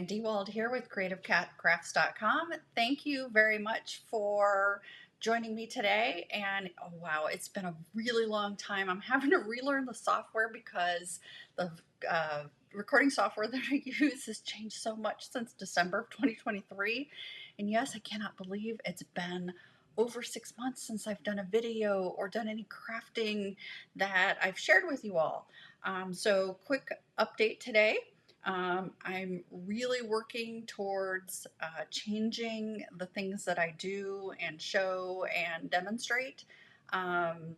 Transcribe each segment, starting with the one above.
and DeWald here with CreativeCrafts.com. Thank you very much for joining me today. And oh, wow, it's been a really long time. I'm having to relearn the software because the recording software that I use has changed so much since December of 2023. And yes, I cannot believe it's been over 6 months since I've done a video or done any crafting that I've shared with you all. So quick update today. I'm really working towards changing the things that I do and show and demonstrate. Um,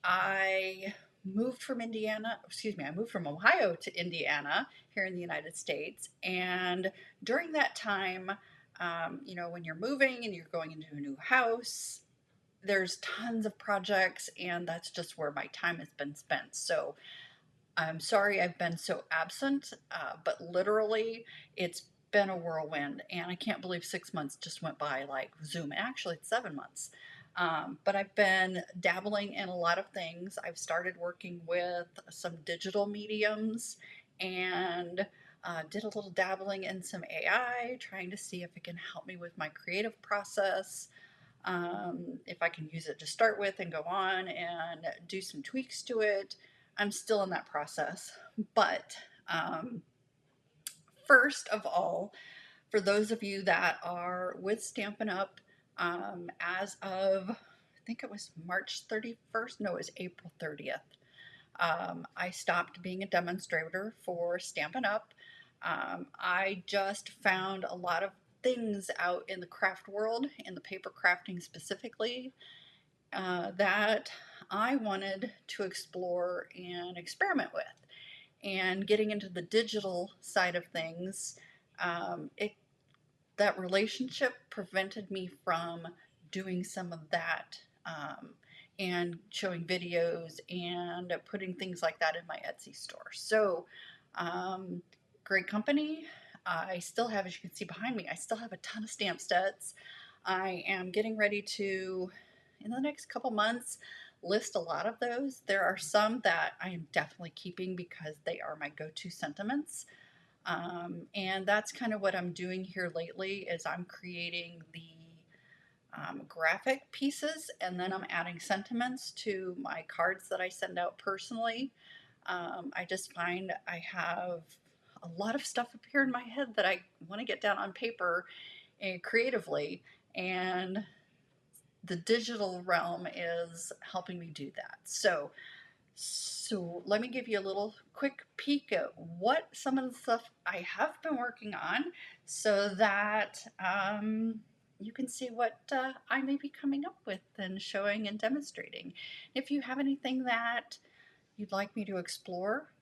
I moved from I moved from Ohio to Indiana here in the United States. And during that time, when you're moving and you're going into a new house, there's tons of projects, and that's just where my time has been spent. So I'm sorry I've been so absent, but literally it's been a whirlwind, and I can't believe 6 months just went by like Zoom. Actually, it's 7 months. But I've been dabbling in a lot of things. I've started working with some digital mediums and did a little dabbling in some AI, trying to see if it can help me with my creative process. If I can use it to start with and go on and do some tweaks to it. I'm still in that process. But first of all, for those of you that are with Stampin' Up, as of, I think it was March 31st, no, it was April 30th, I stopped being a demonstrator for Stampin' Up. I just found a lot of things out in the craft world, in the paper crafting specifically, that I wanted to explore and experiment with. And getting into the digital side of things, that relationship prevented me from doing some of that, and showing videos and putting things like that in my Etsy store. So, great company. I still have, as you can see behind me, I still have a ton of stamp sets. I am getting ready to, in the next couple months, list a lot of those. There are some that I am definitely keeping because they are my go-to sentiments. And that's kind of what I'm doing here lately is I'm creating the graphic pieces, and then I'm adding sentiments to my cards that I send out personally. I just find I have a lot of stuff up here in my head that I want to get down on paper and creatively, and the digital realm is helping me do that. So let me give you a little quick peek at what some of the stuff I have been working on so that you can see what I may be coming up with and showing and demonstrating. If you have anything that you'd like me to explore,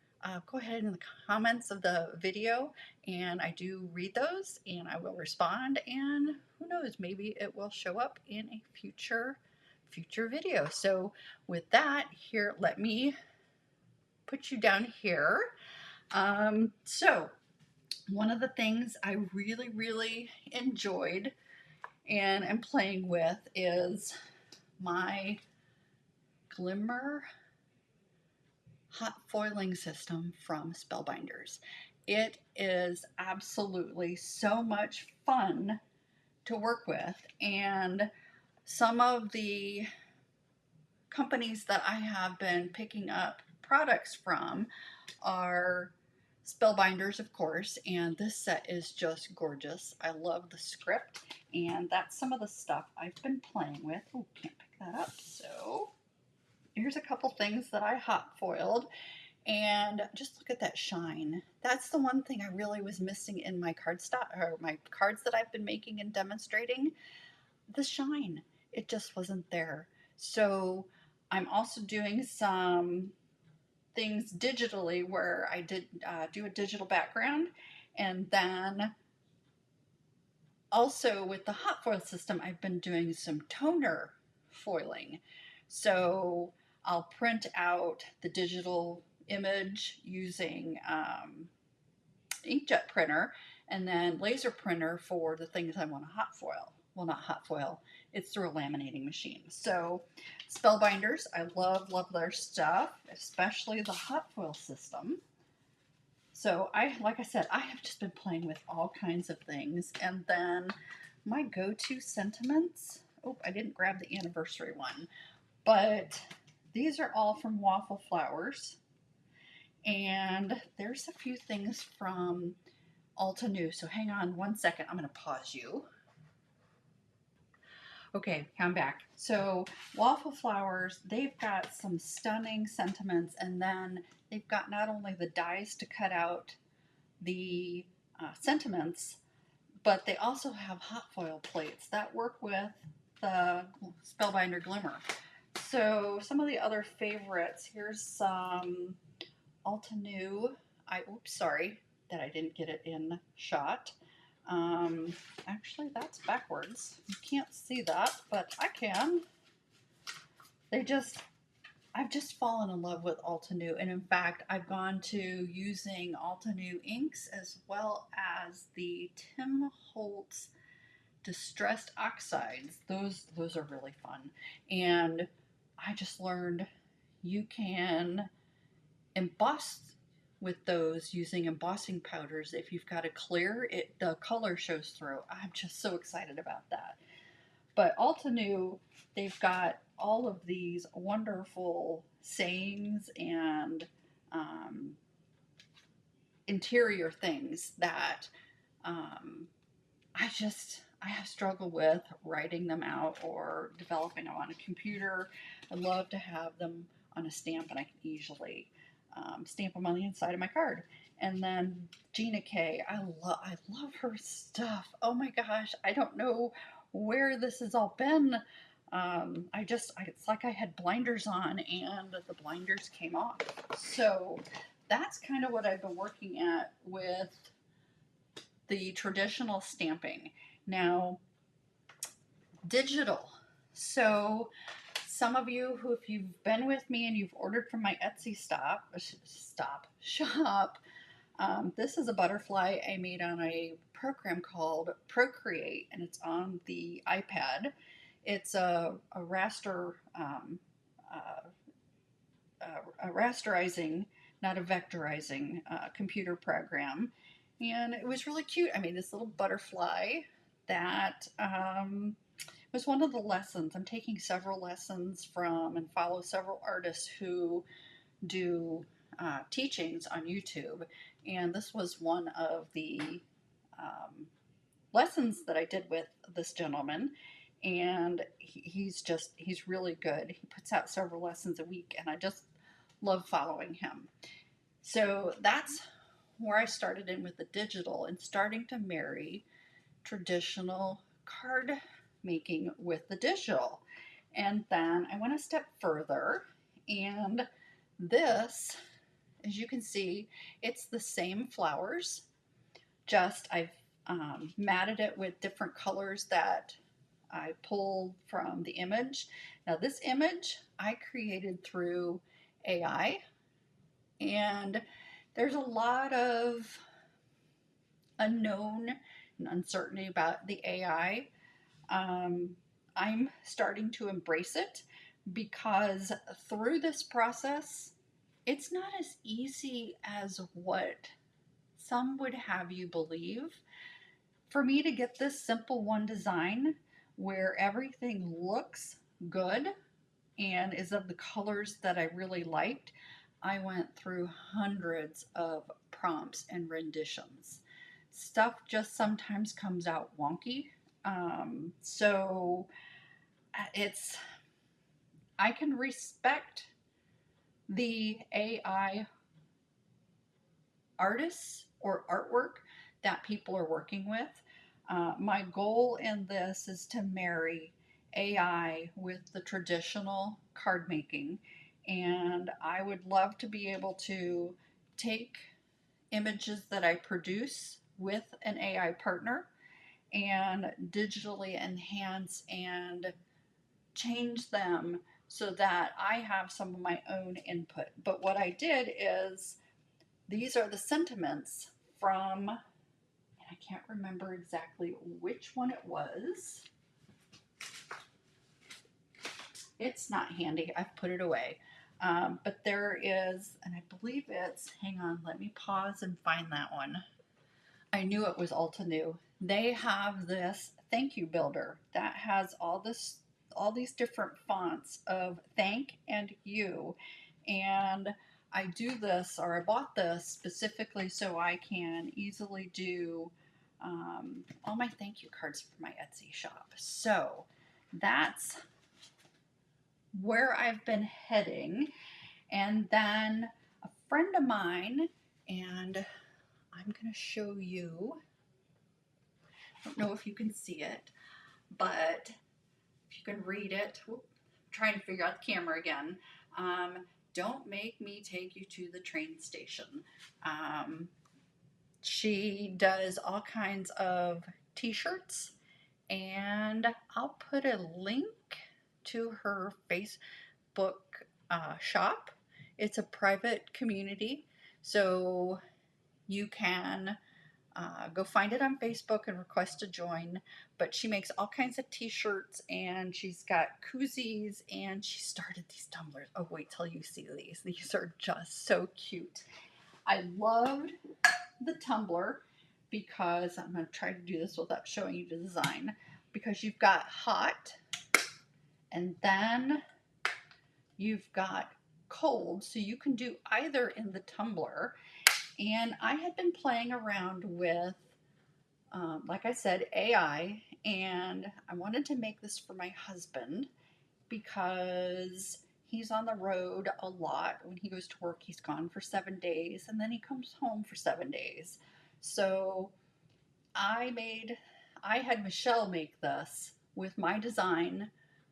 go ahead in the comments of the video, and I do read those and I will respond, and who knows, maybe it will show up in a future video. So with that, here, let me put you down here. So one of the things I really enjoyed and am playing with is my Glimmer hot foiling system from Spellbinders. It is absolutely so much fun to work with, and some of the companies that I have been picking up products from are Spellbinders, of course, and this set is just gorgeous. I love the script, and that's some of the stuff I've been playing with. Oh, can't pick that up. So here's a couple things that I hot foiled, and just look at that shine. That's the one thing I really was missing in my cardstock, or my cards that I've been making and demonstrating. The shine, it just wasn't there. So I'm also doing some things digitally where I did do a digital background, and then also with the hot foil system I've been doing some toner foiling. So I'll print out the digital image using inkjet printer, and then laser printer for the things I want to hot foil. Well, not hot foil, it's through a laminating machine. So Spellbinders, I love their stuff, especially the hot foil system. So like I said, I have just been playing with all kinds of things. And then my go-to sentiments, oh, I didn't grab the anniversary one, but these are all from Waffle Flowers. And there's a few things from Alta New. So hang on one second. I'm going to pause you. Okay, I'm back. So Waffle Flowers, they've got some stunning sentiments, and then they've got not only the dies to cut out the sentiments, but they also have hot foil plates that work with the Spellbinder Glimmer. So some of the other favorites, here's some Alta New. Oops, sorry that I didn't get it in shot. Actually, that's backwards. You can't see that, but I can. I've just fallen in love with Alta New, and in fact, I've gone to using Alta New inks as well as the Tim Holtz distressed oxides. Those are really fun, and I just learned you can emboss with those using embossing powders. If you've got a clear, the color shows through. I'm just so excited about that. But Alta New, they've got all of these wonderful sayings and interior things that I have struggled with writing them out or developing them on a computer. I love to have them on a stamp, and I can easily stamp them on the inside of my card. And then Gina K, I love her stuff. Oh my gosh, I don't know where this has all been. It's like I had blinders on and the blinders came off. So that's kind of what I've been working at with the traditional stamping. Now, digital. So some of you who, if you've been with me and you've ordered from my Etsy shop, this is a butterfly I made on a program called Procreate, and it's on the iPad. It's a rasterizing, not a vectorizing computer program. And it was really cute. I made this little butterfly that was one of the lessons. I'm taking several lessons from and follow several artists who do teachings on YouTube. And this was one of the lessons that I did with this gentleman. And he's really good. He puts out several lessons a week, and I just love following him. So that's where I started in with the digital and starting to marry traditional card making with the digital. And then I went a step further, and this, as you can see, it's the same flowers, just I've matted it with different colors that I pulled from the image. Now this image I created through AI, and there's a lot of unknown and uncertainty about the AI. I'm starting to embrace it because through this process, it's not as easy as what some would have you believe. For me to get this simple one design where everything looks good and is of the colors that I really liked, I went through hundreds of prompts and renditions. Stuff just sometimes comes out wonky. So I can respect the AI artists or artwork that people are working with. My goal in this is to marry AI with the traditional card making, and I would love to be able to take images that I produce with an AI partner and digitally enhance and change them so that I have some of my own input. But what I did is, these are the sentiments from, and I can't remember exactly which one it was. It's not handy. I've put it away. But there is, and I believe it's, hang on, let me pause and find that one. I knew it was Ulta New. They have this thank you builder that has all these different fonts of thank and you. And I do this, or I bought this specifically so I can easily do all my thank you cards for my Etsy shop. So that's where I've been heading. And then a friend of mine, and I'm going to show you, I don't know if you can see it, but if you can read it, trying to figure out the camera again. Don't make me take you to the train station. She does all kinds of t-shirts, and I'll put a link to her Facebook shop. It's a private community, so you can go find it on Facebook and request to join. But she makes all kinds of t-shirts, and she's got koozies, and she started these tumblers. Oh, wait till you see these. These are just so cute. I loved the tumbler because I'm going to try to do this without showing you the design, because you've got hot, and then you've got cold, so you can do either in the tumbler. And I had been playing around with like I said, AI, and I wanted to make this for my husband because he's on the road a lot. When he goes to work, he's gone for 7 days, and then he comes home for 7 days. So I had Michelle make this with my design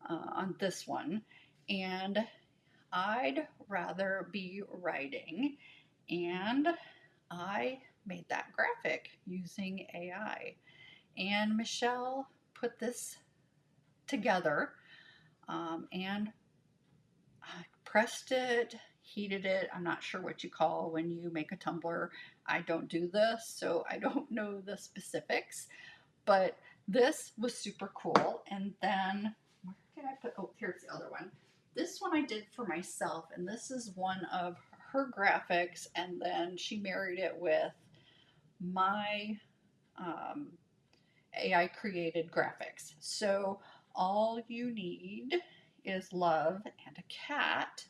on this one, and I'd rather be writing, and I made that graphic using AI. And Michelle put this together, and I pressed it, heated it. I'm not sure what you call when you make a tumbler. I don't do this, so I don't know the specifics, but this was super cool. And then, where can I put, oh, here's the other one. This one I did for myself, and this is one of her graphics, and then she married it with my AI created graphics. So all you need is love and a cat,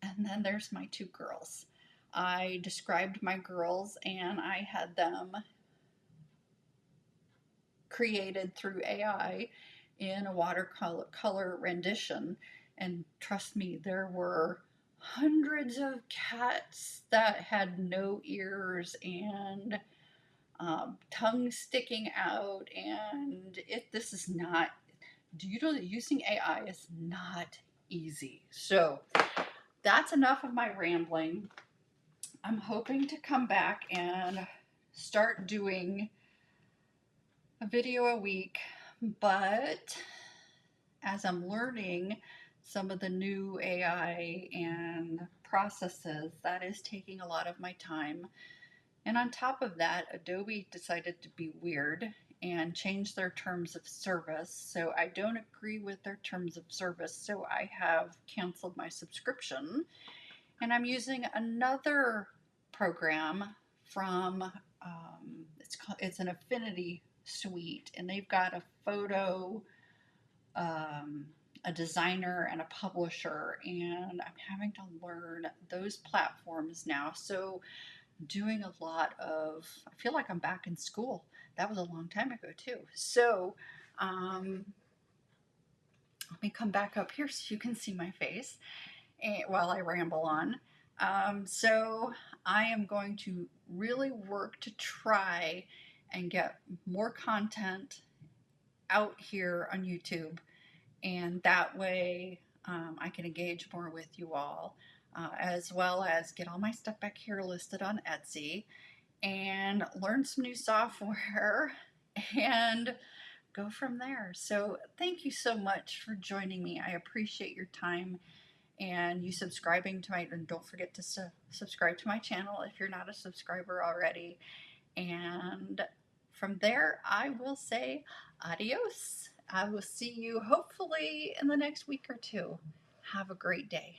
and then there's my two girls. I described my girls, and I had them created through AI in a watercolor rendition. And trust me, there were hundreds of cats that had no ears and tongue sticking out, and this is not, using AI is not easy. So that's enough of my rambling. I'm hoping to come back and start doing a video a week, but as I'm learning some of the new AI and processes, that is taking a lot of my time. And on top of that, Adobe decided to be weird and change their terms of service. So I don't agree with their terms of service. So I have canceled my subscription, and I'm using another program from, it's an Affinity suite, and they've got a photo, a designer, and a publisher, and I'm having to learn those platforms now. So doing a lot of, I feel like I'm back in school. That was a long time ago too. So let me come back up here so you can see my face while I ramble on. So I am going to really work to try and get more content out here on YouTube, and that way I can engage more with you all, as well as get all my stuff back here listed on Etsy and learn some new software and go from there. So thank you so much for joining me. I appreciate your time and you subscribing to my, and don't forget to subscribe to my channel if you're not a subscriber already. And from there, I will say adios. I will see you hopefully in the next week or two. Have a great day.